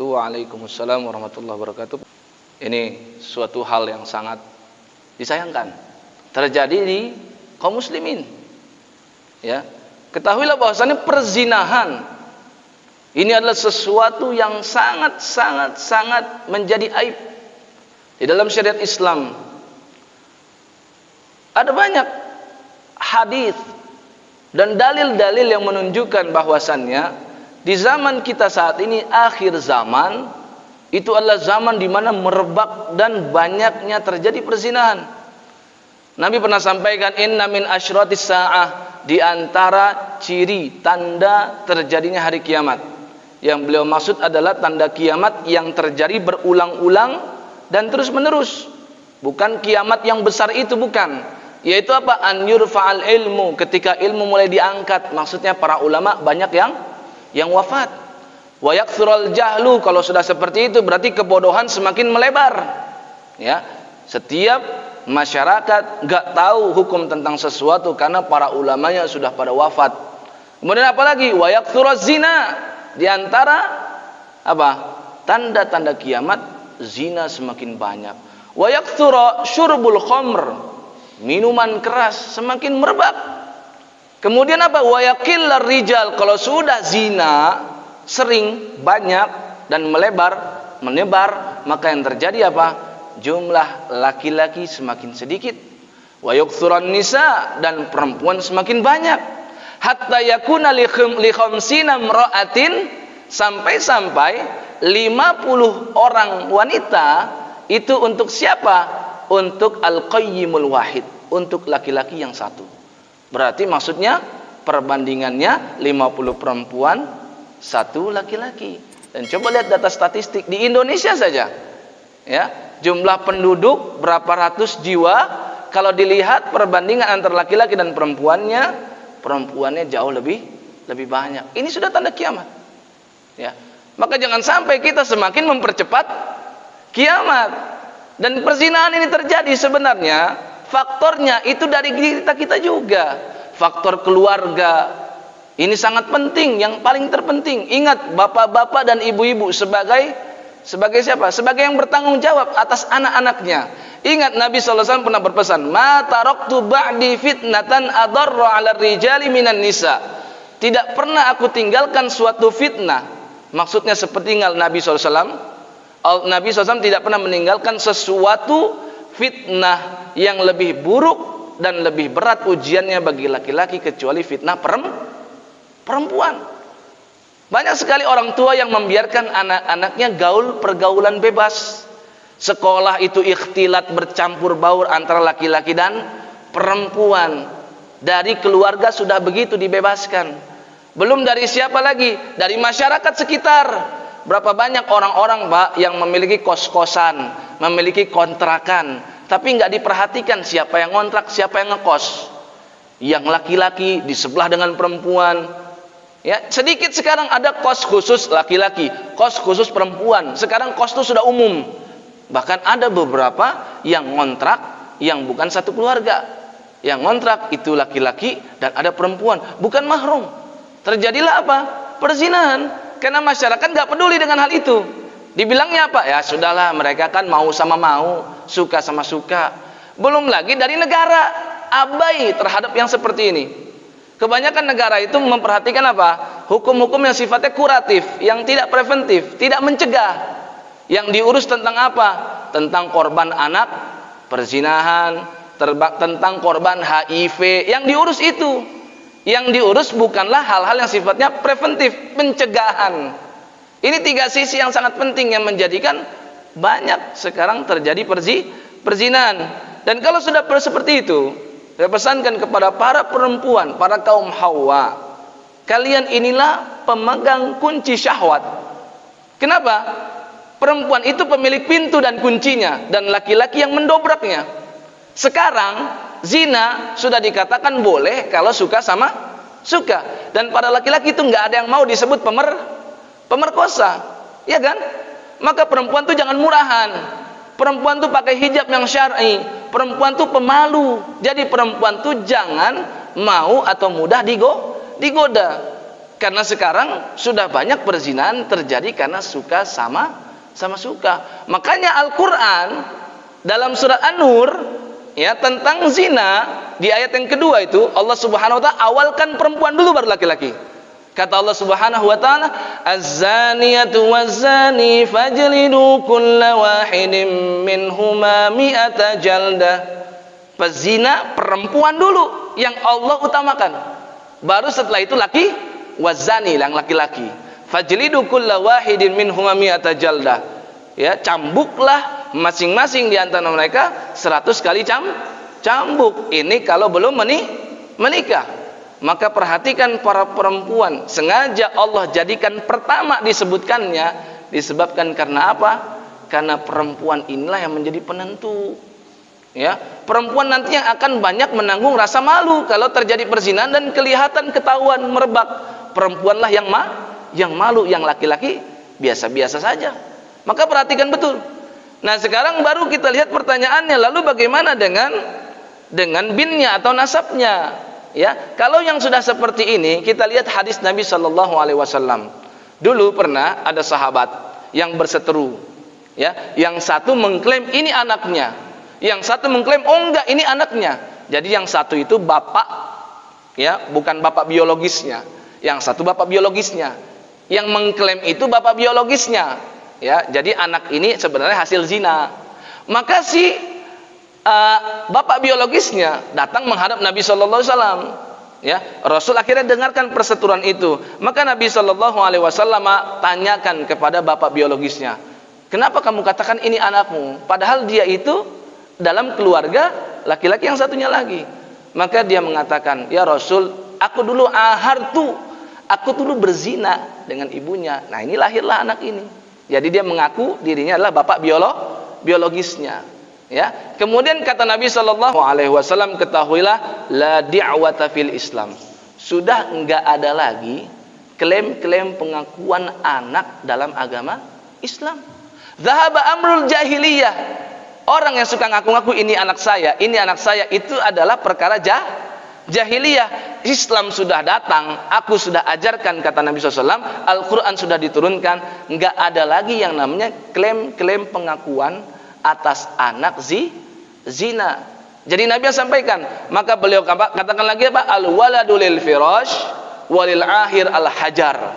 Waalaikumsalam warahmatullahi wabarakatuh. Ini suatu hal yang sangat disayangkan terjadi di kaum muslimin. Ya, ketahuilah bahwasanya perzinahan ini adalah sesuatu yang sangat menjadi aib di dalam syariat Islam. Ada banyak hadis dan dalil-dalil yang menunjukkan bahwasannya di zaman kita saat ini, akhir zaman, itu adalah zaman di mana merebak dan banyaknya terjadi perzinahan. Nabi pernah sampaikan, inna min asyratis sa'ah, di antara ciri tanda terjadinya hari kiamat. Yang beliau maksud adalah tanda kiamat yang terjadi berulang-ulang dan terus-menerus. Bukan kiamat yang besar itu, bukan. Yaitu apa? An yurfa'al ilmu, ketika ilmu mulai diangkat. Maksudnya para ulama banyak yang wafat. Wa yakthurul jahlu, kalau sudah seperti itu berarti kebodohan semakin melebar. Ya, setiap masyarakat enggak tahu hukum tentang sesuatu karena para ulamanya sudah pada wafat. Kemudian apa lagi? Wa yakthuruz zina, di antara apa? Tanda-tanda kiamat, zina semakin banyak. Wa yakthuru syurbul khamr, minuman keras semakin merebak. Kemudian apa? Wa yaqillar rijal, kalau sudah zina sering, banyak dan menyebar, maka yang terjadi apa? Jumlah laki-laki semakin sedikit. Wa yukthuran nisa, dan perempuan semakin banyak. Hatta yakuna li khamsina imra'atin, sampai 50 orang wanita itu untuk siapa? Untuk al-qayyimul wahid, untuk laki-laki yang satu. Berarti maksudnya perbandingannya 50 perempuan, 1 laki-laki. Dan coba lihat data statistik di Indonesia saja. Ya, jumlah penduduk berapa ratus jiwa, kalau dilihat perbandingan antara laki-laki dan perempuannya jauh lebih banyak. Ini sudah tanda kiamat. Ya. Maka jangan sampai kita semakin mempercepat kiamat. Dan perzinahan ini terjadi sebenarnya faktornya itu dari kita juga. Faktor keluarga ini sangat penting, yang paling terpenting. Ingat, bapak-bapak dan ibu-ibu sebagai siapa? Sebagai yang bertanggung jawab atas anak-anaknya. Ingat, Nabi SAW pernah berpesan, ma taraktu ba'di fitnatan adarra 'ala rijali minan nisa. Tidak pernah aku tinggalkan suatu fitnah. Maksudnya seperti Nabi SAW. Nabi SAW tidak pernah meninggalkan sesuatu fitnah yang lebih buruk dan lebih berat ujiannya bagi laki-laki kecuali fitnah perempuan. Banyak sekali orang tua yang membiarkan anak-anaknya pergaulan bebas. Sekolah itu ikhtilat, bercampur baur antara laki-laki dan perempuan. Dari keluarga sudah begitu dibebaskan. Belum dari siapa lagi? Dari masyarakat sekitar. Berapa banyak orang-orang, Pak, yang memiliki kos-kosan, memiliki kontrakan, tapi nggak diperhatikan siapa yang ngontrak, siapa yang ngekos. Yang laki-laki di sebelah dengan perempuan. Ya, sedikit sekarang ada kos khusus laki-laki, kos khusus perempuan. Sekarang kos itu sudah umum. Bahkan ada beberapa yang ngontrak yang bukan satu keluarga. Yang ngontrak itu laki-laki dan ada perempuan, bukan mahrum. Terjadilah apa? Perzinahan. Karena masyarakat nggak peduli dengan hal itu. Dibilangnya apa? Ya sudahlah, mereka kan mau sama mau, suka sama suka. Belum lagi dari negara abai terhadap yang seperti ini. Kebanyakan negara itu memperhatikan apa? Hukum-hukum yang sifatnya kuratif, yang tidak preventif, tidak mencegah. Yang diurus tentang apa? Tentang korban anak, perzinahan, tentang korban HIV. Yang diurus itu. Yang diurus bukanlah hal-hal yang sifatnya preventif, pencegahan. Ini 3 sisi yang sangat penting yang menjadikan banyak sekarang terjadi perzinahan. Dan kalau sudah seperti itu, saya pesankan kepada para perempuan, para kaum hawa, kalian inilah pemegang kunci syahwat. Kenapa? Perempuan itu pemilik pintu dan kuncinya, dan laki-laki yang mendobraknya. Sekarang zina sudah dikatakan boleh kalau suka sama suka, dan pada laki-laki itu nggak ada yang mau disebut pemerkosa, ya kan? Maka perempuan tuh jangan murahan. Perempuan tuh pakai hijab yang syar'i. Perempuan tuh pemalu. Jadi perempuan tuh jangan mau atau mudah digoda. Karena sekarang sudah banyak perzinahan terjadi karena suka sama suka. Makanya Al-Quran dalam surat An-Nur ya tentang zina di ayat yang kedua itu Allah Subhanahu wa taala awalkan perempuan dulu baru laki-laki. Kata Allah Subhanahu wa taala, "Az-zaniyatu waz-zani fajlidu kulla wahidin minhuma mi'ata jaldah." Pezina perempuan dulu yang Allah utamakan. Baru setelah itu waz-zani yang laki-laki. Fajlidu kulla wahidin minhuma mi'ata jaldah. Ya, cambuklah masing-masing di antara mereka 100 kali cambuk. Ini kalau belum menikah. Maka perhatikan para perempuan, sengaja Allah jadikan pertama disebutkannya disebabkan karena apa? Karena perempuan inilah yang menjadi penentu. Ya, perempuan nanti yang akan banyak menanggung rasa malu kalau terjadi perzinahan dan kelihatan ketahuan merebak. Perempuanlah yang malu, yang laki-laki biasa-biasa saja. Maka perhatikan betul. Nah, sekarang baru kita lihat pertanyaannya, lalu bagaimana dengan binnya atau nasabnya? Ya, kalau yang sudah seperti ini, kita lihat hadis Nabi Shallallahu Alaihi Wasallam. Dulu pernah ada sahabat yang berseteru, ya, yang satu mengklaim ini anaknya, yang satu mengklaim oh enggak ini anaknya. Jadi yang satu itu bapak, ya, bukan bapak biologisnya, yang satu bapak biologisnya, yang mengklaim itu bapak biologisnya, ya. Jadi anak ini sebenarnya hasil zina. Maka si bapak biologisnya datang menghadap Nabi Shallallahu Alaihi Wasallam. Ya, Rasul akhirnya dengarkan perseteruan itu. Maka Nabi Shallallahu Alaihi Wasallam tanyakan kepada bapak biologisnya, kenapa kamu katakan ini anakmu? Padahal dia itu dalam keluarga laki-laki yang satunya lagi. Maka dia mengatakan, ya Rasul, aku dulu dulu berzina dengan ibunya. Nah ini lahirlah anak ini. Jadi dia mengaku dirinya adalah bapak biologisnya. Ya, kemudian kata Nabi Shallallahu Alaihi Wasallam, ketahuilah la di'wata fil Islam. Sudah enggak ada lagi klaim-klaim pengakuan anak dalam agama Islam. Zahaba amrul jahiliyah. Orang yang suka ngaku-ngaku ini anak saya itu adalah perkara jahiliyah. Islam sudah datang, aku sudah ajarkan kata Nabi SAW, Al-Quran sudah diturunkan, enggak ada lagi yang namanya klaim-klaim pengakuan atas anak zina. Jadi Nabi sampaikan, maka beliau katakan lagi apa? Al-waladu lil firash walil akhir al-hajar.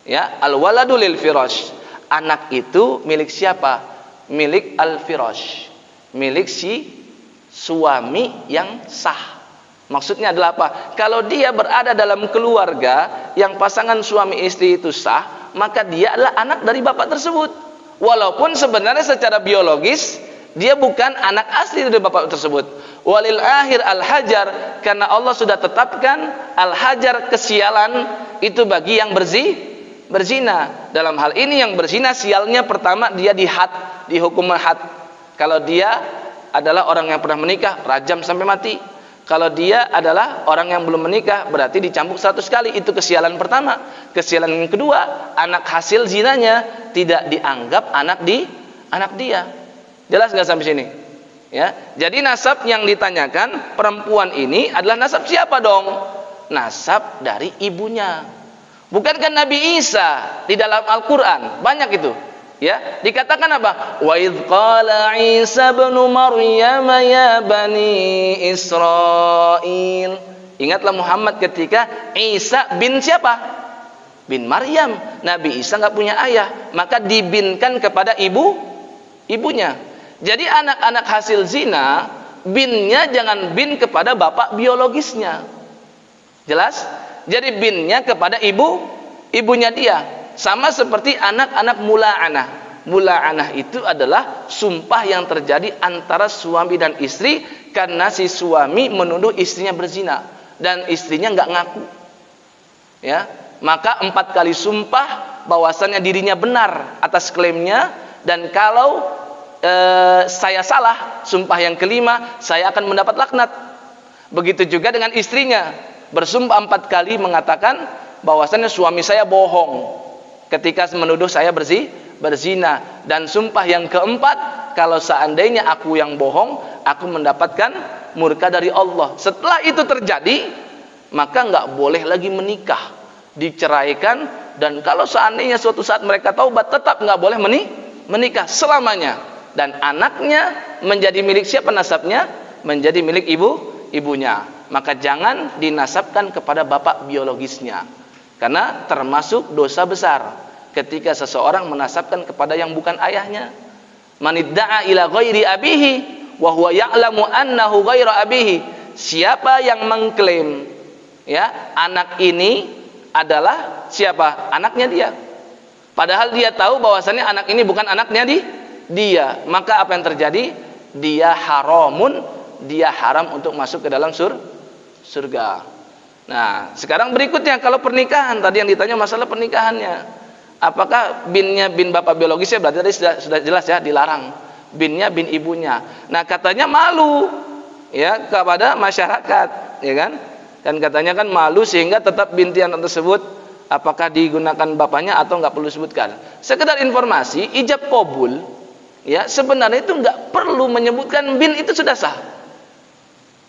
Ya, al-waladu lil firash. Anak itu milik siapa? Milik al-firash. Milik si suami yang sah. Maksudnya adalah apa? Kalau dia berada dalam keluarga yang pasangan suami istri itu sah, maka dia adalah anak dari bapak tersebut. Walaupun sebenarnya secara biologis dia bukan anak asli dari bapak tersebut. Walil akhir al-hajar, karena Allah sudah tetapkan al-hajar, kesialan itu bagi yang berzina. Dalam hal ini yang berzina sialnya pertama dia dihukum had. Kalau dia adalah orang yang pernah menikah, rajam sampai mati. Kalau dia adalah orang yang belum menikah, berarti dicambuk 100 kali. Itu kesialan pertama. Kesialan yang kedua, anak hasil zinanya tidak dianggap anak dia. Jelas nggak sampai sini? Ya. Jadi nasab yang ditanyakan perempuan ini adalah nasab siapa dong? Nasab dari ibunya. Bukankah Nabi Isa di dalam Al-Quran banyak itu? Ya, dikatakan apa? Wa idz qala Isa ibn Maryam ya bani Israil. Ingatlah Muhammad ketika Isa bin siapa? Bin Maryam. Nabi Isa enggak punya ayah, maka dibinkan kepada ibunya. Jadi anak-anak hasil zina, binnya jangan bin kepada bapak biologisnya. Jelas? Jadi binnya kepada ibunya dia. Sama seperti anak-anak mula'anah. Mula'anah itu adalah sumpah yang terjadi antara suami dan istri karena si suami menuduh istrinya berzina dan istrinya enggak ngaku. Ya, maka 4 kali sumpah bahwasannya dirinya benar atas klaimnya, dan kalau saya salah, sumpah yang kelima saya akan mendapat laknat. Begitu juga dengan istrinya, bersumpah 4 kali mengatakan bahwasannya suami saya bohong ketika menuduh saya berzina, dan sumpah yang keempat, kalau seandainya aku yang bohong, aku mendapatkan murka dari Allah. Setelah itu terjadi, maka nggak boleh lagi menikah diceraikan, dan kalau seandainya suatu saat mereka taubat tetap nggak boleh menikah selamanya, dan anaknya menjadi milik siapa nasabnya? Menjadi milik ibunya. Maka jangan dinasabkan kepada bapak biologisnya, karena termasuk dosa besar ketika seseorang menasabkan kepada yang bukan ayahnya. Manidda'a ila ghairi abihi wa huwa ya'lamu annahu ghaira abihi. Siapa yang mengklaim ya anak ini adalah siapa? Anaknya dia. Padahal dia tahu bahwasannya anak ini bukan anaknya dia. Maka apa yang terjadi? Dia haram untuk masuk ke dalam surga. Nah, sekarang berikutnya kalau pernikahan, tadi yang ditanya masalah pernikahannya. Apakah binnya bin bapak biologisnya? Berarti tadi sudah jelas ya, dilarang. Binnya bin ibunya. Nah, katanya malu ya kepada masyarakat, ya kan? Dan katanya kan malu sehingga tetap bintian tersebut apakah digunakan bapaknya atau nggak perlu disebutkan. Sekedar informasi, ijab qabul ya sebenarnya itu nggak perlu menyebutkan bin, itu sudah sah.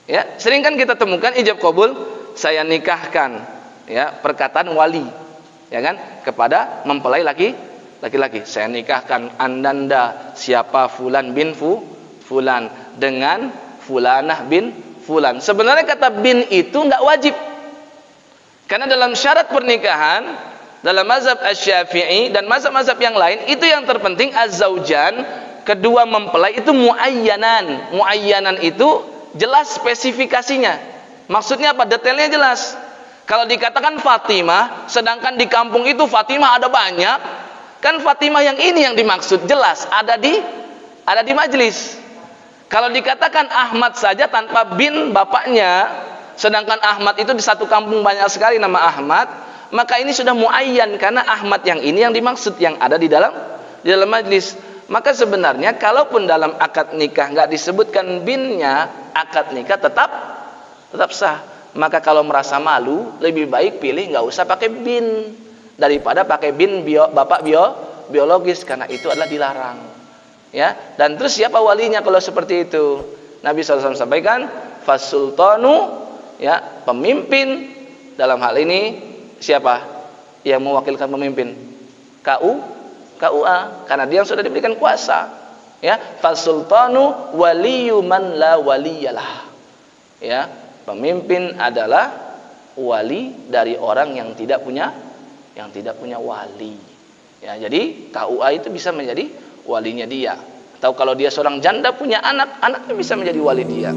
Ya, sering kan kita temukan ijab qabul, saya nikahkan ya, perkataan wali ya kan kepada mempelai laki-laki, saya nikahkan Ananda siapa fulan bin fulan dengan fulanah bin fulan. Sebenarnya kata bin itu enggak wajib, karena dalam syarat pernikahan dalam mazhab Asy-Syafi'i dan mazhab-mazhab yang lain itu yang terpenting az-zaujan, kedua mempelai itu muayyanan itu jelas spesifikasinya. Maksudnya apa? Detailnya jelas. Kalau dikatakan Fatimah, sedangkan di kampung itu Fatimah ada banyak, kan Fatimah yang ini yang dimaksud jelas ada di majelis. Kalau dikatakan Ahmad saja tanpa bin bapaknya, sedangkan Ahmad itu di satu kampung banyak sekali nama Ahmad, maka ini sudah muayyan karena Ahmad yang ini yang dimaksud yang ada di dalam majelis. Maka sebenarnya kalaupun dalam akad nikah nggak disebutkan binnya, akad nikah tetap sah. Maka kalau merasa malu, lebih baik pilih nggak usah pakai bin daripada pakai bin bapak biologis, karena itu adalah dilarang. Ya, dan terus siapa walinya kalau seperti itu? Nabi SAW sampaikan, fasultanu ya pemimpin dalam hal ini siapa yang mewakilkan pemimpin? KUA, karena dia yang sudah diberikan kuasa. Ya, fasultanu waliyu man la waliyalah. Ya, pemimpin adalah wali dari orang yang tidak punya wali. Ya, jadi KUA itu bisa menjadi walinya dia. Atau kalau dia seorang janda punya anak, anaknya bisa menjadi wali dia.